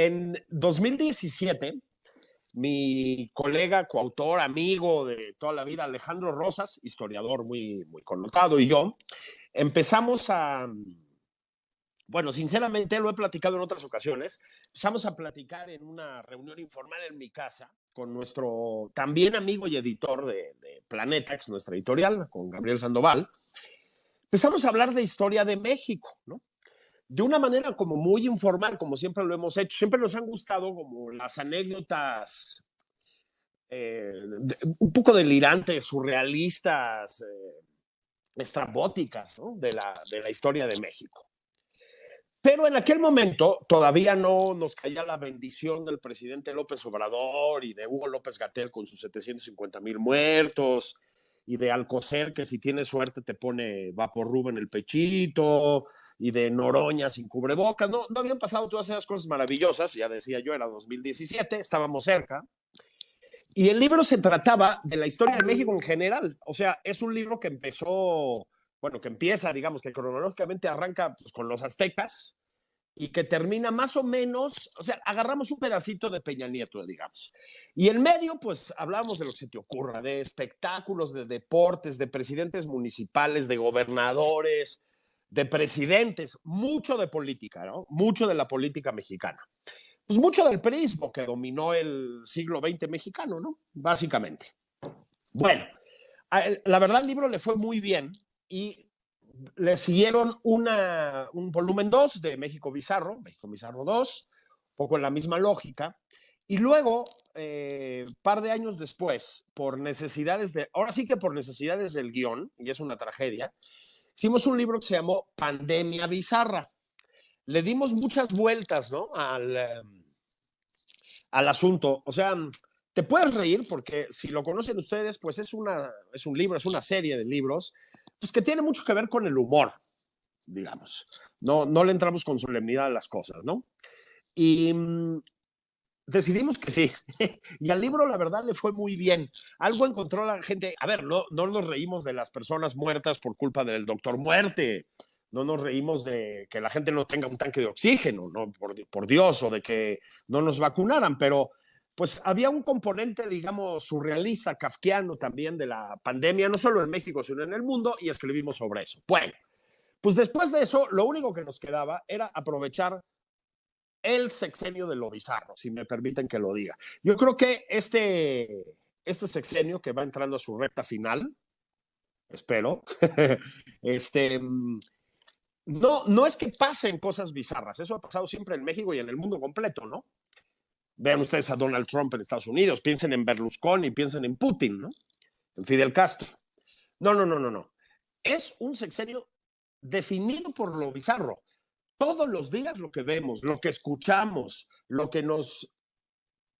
En 2017, mi colega, coautor, amigo de toda la vida, Alejandro Rosas, historiador muy connotado, y yo, empezamos bueno, sinceramente lo he platicado en otras ocasiones, empezamos a platicar en una reunión informal en mi casa con nuestro también amigo y editor de Planetax, nuestra editorial, con Gabriel Sandoval. Empezamos a hablar de historia de México, ¿no? De una manera como muy informal, como siempre lo hemos hecho. Siempre nos han gustado como las anécdotas un poco delirantes, surrealistas, estrambóticas, ¿no? de la historia de México. Pero en aquel momento todavía no nos caía la bendición del presidente López Obrador y de Hugo López Gatell con sus 750,000 muertos, y de Alcocer, que si tienes suerte te pone vaporrub en el pechito, y de Noroña sin cubrebocas. No habían pasado todas esas cosas maravillosas, ya decía yo, era 2017, estábamos cerca. Y el libro se trataba de la historia de México en general. O sea, es un libro que que empieza, digamos, que cronológicamente arranca pues, con los aztecas y que termina más o menos, o sea, agarramos un pedacito de Peña Nieto, digamos. Y en medio, pues, hablamos de lo que se te ocurra, de espectáculos, de deportes, de presidentes municipales, de gobernadores, de presidentes, mucho de política, ¿no? Mucho de la política mexicana. Pues mucho del perismo que dominó el siglo XX mexicano, ¿no? Básicamente. Bueno, la verdad el libro le fue muy bien y le siguieron un volumen 2 de México Bizarro 2, un poco en la misma lógica. Y luego, par de años después, ahora sí que por necesidades del guión, y es una tragedia, hicimos un libro que se llamó Pandemia Bizarra. Le dimos muchas vueltas, ¿no? Al asunto. O sea, te puedes reír porque si lo conocen ustedes, pues es un libro, es una serie de libros, pues que tiene mucho que ver con el humor, digamos. No le entramos con solemnidad a las cosas, ¿no? Y decidimos que sí. Y al libro, la verdad, le fue muy bien. Algo encontró la gente. A ver, no nos reímos de las personas muertas por culpa del doctor Muerte. No nos reímos de que la gente no tenga un tanque de oxígeno, ¿no? Por Dios, o de que no nos vacunaran, pero pues había un componente, digamos, surrealista, kafkiano también de la pandemia, no solo en México, sino en el mundo, y escribimos sobre eso. Bueno, pues después de eso, lo único que nos quedaba era aprovechar el sexenio de lo bizarro, si me permiten que lo diga. Yo creo que este sexenio que va entrando a su recta final, espero, no es que pasen cosas bizarras, eso ha pasado siempre en México y en el mundo completo, ¿no? Vean ustedes a Donald Trump en Estados Unidos, piensen en Berlusconi, piensen en Putin, ¿no? En Fidel Castro. No. Es un sexenio definido por lo bizarro. Todos los días lo que vemos, lo que escuchamos, lo que nos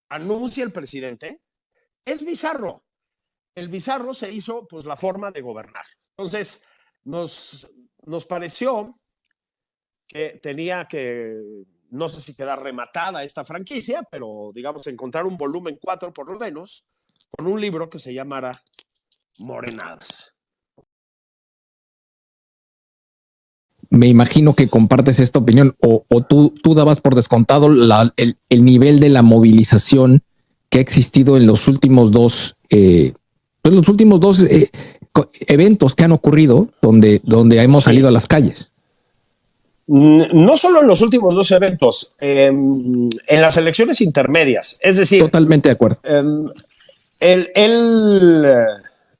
anuncia el presidente, es bizarro. El bizarro se hizo, pues, la forma de gobernar. Entonces, nos pareció que tenía que, no sé si quedar rematada esta franquicia, pero digamos encontrar un volumen 4 por lo menos, con un libro que se llamara Morenadas. Me imagino que compartes esta opinión o tú dabas por descontado el nivel de la movilización que ha existido en los últimos dos eventos que han ocurrido donde hemos salido a las calles. No solo en los últimos dos eventos, en las elecciones intermedias. Es decir, totalmente de acuerdo.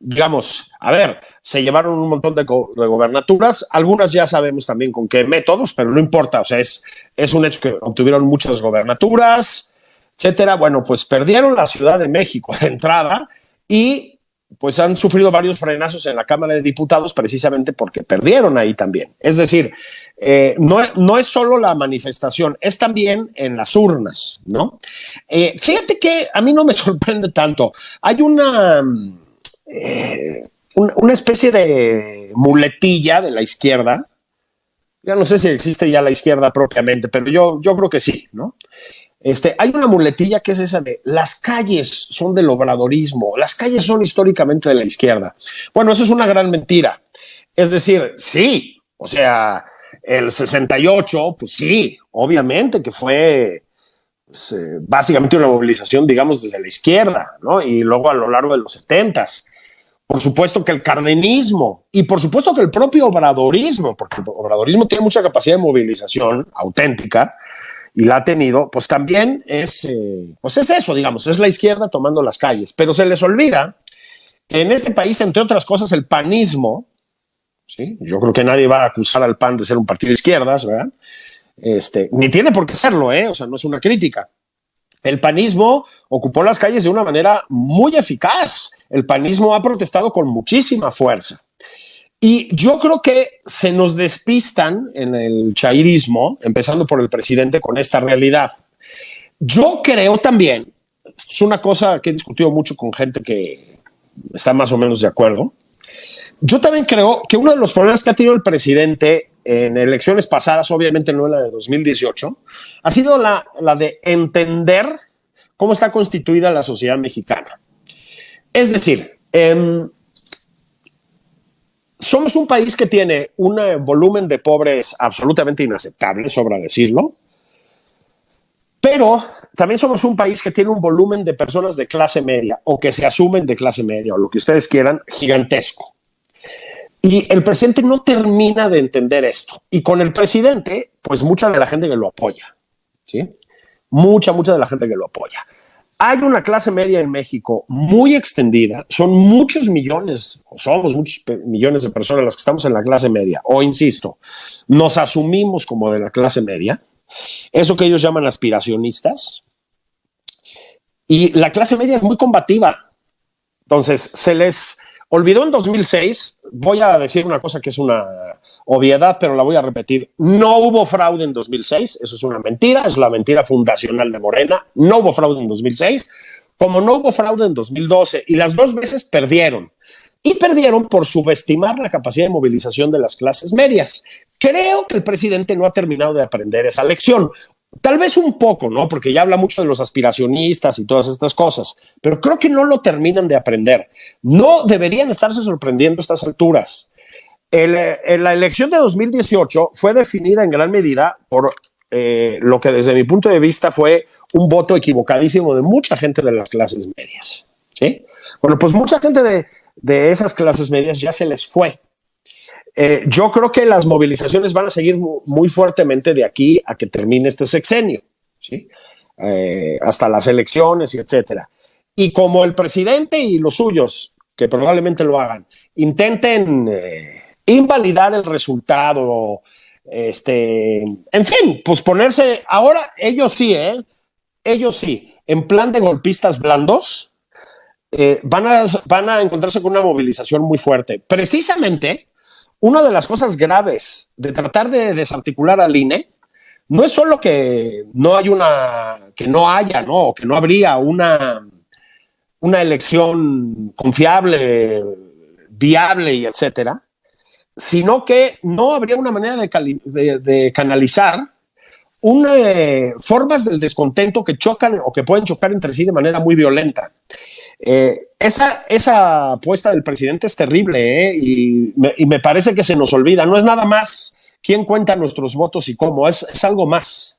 Digamos, a ver, se llevaron un montón de gobernaturas, algunas ya sabemos también con qué métodos, pero no importa, o sea, es un hecho que obtuvieron muchas gobernaturas, etcétera. Bueno, pues perdieron la Ciudad de México de entrada y pues han sufrido varios frenazos en la Cámara de Diputados precisamente porque perdieron ahí también. Es decir, no es solo la manifestación, es también en las urnas, ¿no? Fíjate que a mí no me sorprende tanto. Hay una especie de muletilla de la izquierda. Ya no sé si existe ya la izquierda propiamente, pero yo creo que sí, ¿no? Hay una muletilla que es esa de las calles son del obradorismo, las calles son históricamente de la izquierda. Bueno, eso es una gran mentira. Es decir, sí, o sea, el 68, pues sí, obviamente que fue básicamente una movilización, digamos, desde la izquierda, ¿no? Y luego a lo largo de los 70s. Por supuesto que el cardenismo y por supuesto que el propio obradorismo, porque el obradorismo tiene mucha capacidad de movilización auténtica y la ha tenido, pues también pues es eso, digamos, es la izquierda tomando las calles. Pero se les olvida que en este país, entre otras cosas, el panismo, ¿sí? Yo creo que nadie va a acusar al PAN de ser un partido de izquierdas, ¿verdad? Ni tiene por qué serlo, o sea, no es una crítica. El panismo ocupó las calles de una manera muy eficaz. El panismo ha protestado con muchísima fuerza. Y yo creo que se nos despistan en el chairismo, empezando por el presidente, con esta realidad. Yo creo también, esto es una cosa que he discutido mucho con gente que está más o menos de acuerdo, yo también creo que uno de los problemas que ha tenido el presidente en elecciones pasadas, obviamente no en la de 2018, ha sido la de entender cómo está constituida la sociedad mexicana. Es decir, somos un país que tiene un volumen de pobres absolutamente inaceptable, sobra decirlo, pero también somos un país que tiene un volumen de personas de clase media o que se asumen de clase media o lo que ustedes quieran, gigantesco. Y el presidente no termina de entender esto. Y con el presidente, pues mucha de la gente que lo apoya, ¿sí? Mucha de la gente que lo apoya. Hay una clase media en México muy extendida, son muchos millones, o somos muchos millones de personas las que estamos en la clase media, o insisto, nos asumimos como de la clase media, eso que ellos llaman aspiracionistas, y la clase media es muy combativa. Entonces, se les olvidó en 2006, voy a decir una cosa que es una obviedad, pero la voy a repetir. No hubo fraude en 2006, eso es una mentira, es la mentira fundacional de Morena. No hubo fraude en 2006, como no hubo fraude en 2012, y las dos veces perdieron. Y perdieron por subestimar la capacidad de movilización de las clases medias. Creo que el presidente no ha terminado de aprender esa lección. Tal vez un poco, ¿no? Porque ya habla mucho de los aspiracionistas y todas estas cosas, pero creo que no lo terminan de aprender. No deberían estarse sorprendiendo a estas alturas. La elección de 2018 fue definida en gran medida por lo que desde mi punto de vista fue un voto equivocadísimo de mucha gente de las clases medias, ¿sí? Bueno, pues mucha gente de esas clases medias ya se les fue. Yo creo que las movilizaciones van a seguir muy fuertemente de aquí a que termine este sexenio, ¿sí? Hasta las elecciones y etcétera. Y como el presidente y los suyos, que probablemente lo hagan, intenten invalidar el resultado, en fin, pues ponerse, ahora ellos sí, en plan de golpistas blandos, van a encontrarse con una movilización muy fuerte. Precisamente, una de las cosas graves de tratar de desarticular al INE no es solo que no haya, ¿no? O que no habría una elección confiable, viable y etcétera, sino que no habría una manera de canalizar formas del descontento que chocan o que pueden chocar entre sí de manera muy violenta. Esa apuesta del presidente es terrible, y me parece que se nos olvida. No es nada más quién cuenta nuestros votos y cómo, es algo más.